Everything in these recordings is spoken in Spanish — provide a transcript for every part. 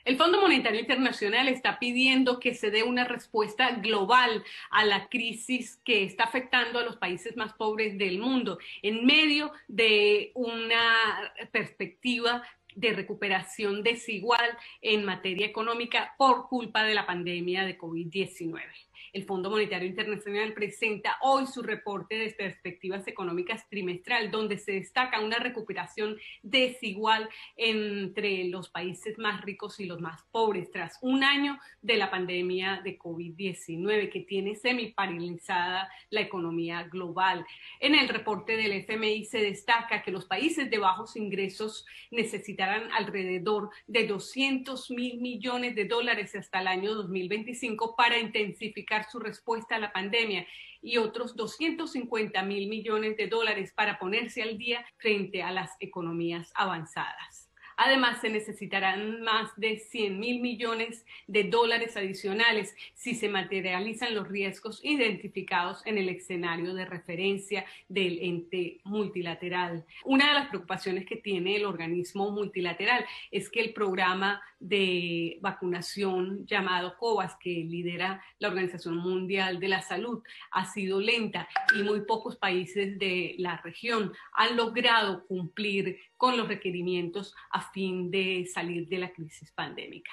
El Fondo Monetario Internacional está pidiendo que se dé una respuesta global a la crisis que está afectando a los países más pobres del mundo, en medio de una perspectiva de recuperación desigual en materia económica por culpa de la pandemia de COVID-19. El Fondo Monetario Internacional presenta hoy su reporte de perspectivas económicas trimestral, donde se destaca una recuperación desigual entre los países más ricos y los más pobres, tras un año de la pandemia de COVID-19 que tiene semiparalizada la economía global. En el reporte del FMI se destaca que los países de bajos ingresos necesitarán alrededor de 200.000 millones de dólares hasta el año 2025 para intensificar su respuesta a la pandemia y otros 250.000 millones de dólares para ponerse al día frente a las economías avanzadas. Además, se necesitarán más de 100.000 millones de dólares adicionales si se materializan los riesgos identificados en el escenario de referencia del ente multilateral. Una de las preocupaciones que tiene el organismo multilateral es que el programa de vacunación llamado COVAX, que lidera la Organización Mundial de la Salud, ha sido lenta y muy pocos países de la región han logrado cumplir con los requerimientos a fin de salir de la crisis pandémica.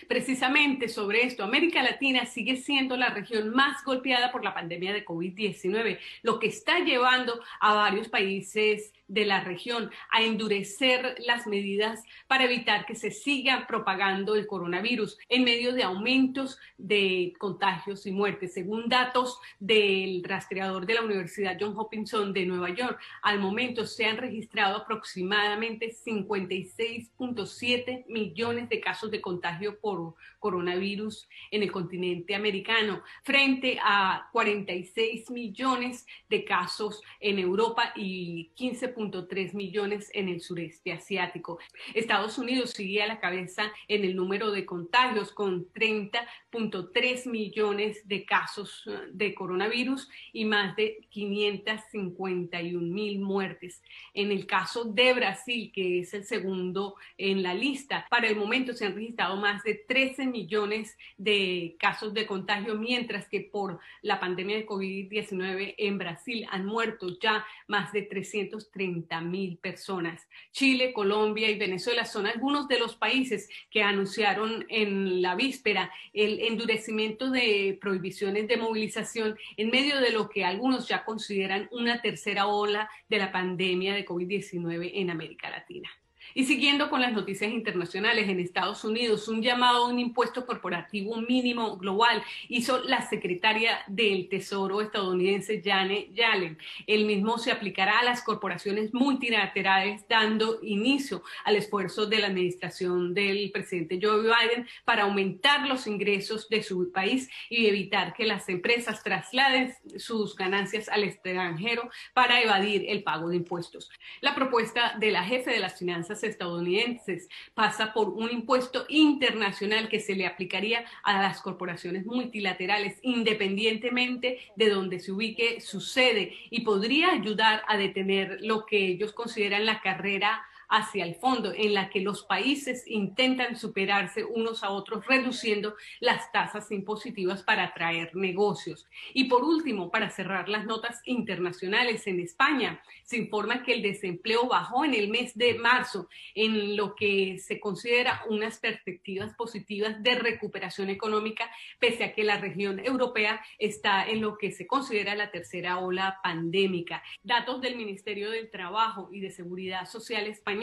Precisamente sobre esto, América Latina sigue siendo la región más golpeada por la pandemia de COVID-19, lo que está llevando a varios países de la región a endurecer las medidas para evitar que se siga propagando el coronavirus en medio de aumentos de contagios y muertes. Según datos del rastreador de la Universidad Johns Hopkins de Nueva York, al momento se han registrado aproximadamente 56.7 millones de casos de contagio por coronavirus en el continente americano, frente a 46 millones de casos en Europa y 15.3 millones en el sureste asiático. Estados Unidos sigue a la cabeza en el número de contagios con 30.3 millones de casos de coronavirus y más de 551.000 muertes. En el caso de Brasil, que es el segundo en la lista, para el momento se han registrado más de 13 millones de casos de contagio, mientras que por la pandemia de COVID-19 en Brasil han muerto ya más de 330.000 personas. Chile, Colombia y Venezuela son algunos de los países que anunciaron en la víspera el endurecimiento de prohibiciones de movilización en medio de lo que algunos ya consideran una tercera ola de la pandemia de COVID-19 en América Latina. Y siguiendo con las noticias internacionales, en Estados Unidos, un llamado a un impuesto corporativo mínimo global hizo la secretaria del Tesoro estadounidense Janet Yellen. El mismo se aplicará a las corporaciones multilaterales, dando inicio al esfuerzo de la administración del presidente Joe Biden para aumentar los ingresos de su país y evitar que las empresas trasladen sus ganancias al extranjero para evadir el pago de impuestos. La propuesta de la jefe de las finanzas estadounidenses pasa por un impuesto internacional que se le aplicaría a las corporaciones multilaterales independientemente de donde se ubique su sede y podría ayudar a detener lo que ellos consideran la carrera hacia el fondo, en la que los países intentan superarse unos a otros, reduciendo las tasas impositivas para atraer negocios. Y por último, para cerrar las notas internacionales, en España se informa que el desempleo bajó en el mes de marzo, en lo que se considera unas perspectivas positivas de recuperación económica, pese a que la región europea está en lo que se considera la tercera ola pandémica. Datos del Ministerio del Trabajo y de Seguridad Social español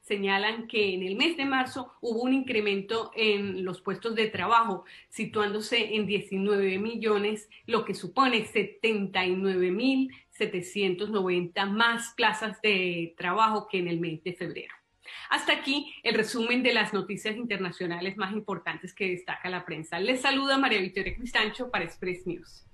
señalan que en el mes de marzo hubo un incremento en los puestos de trabajo, situándose en 19 millones, lo que supone 79.790 más plazas de trabajo que en el mes de febrero. Hasta aquí el resumen de las noticias internacionales más importantes que destaca la prensa. Les saluda María Victoria Cristancho para Express News.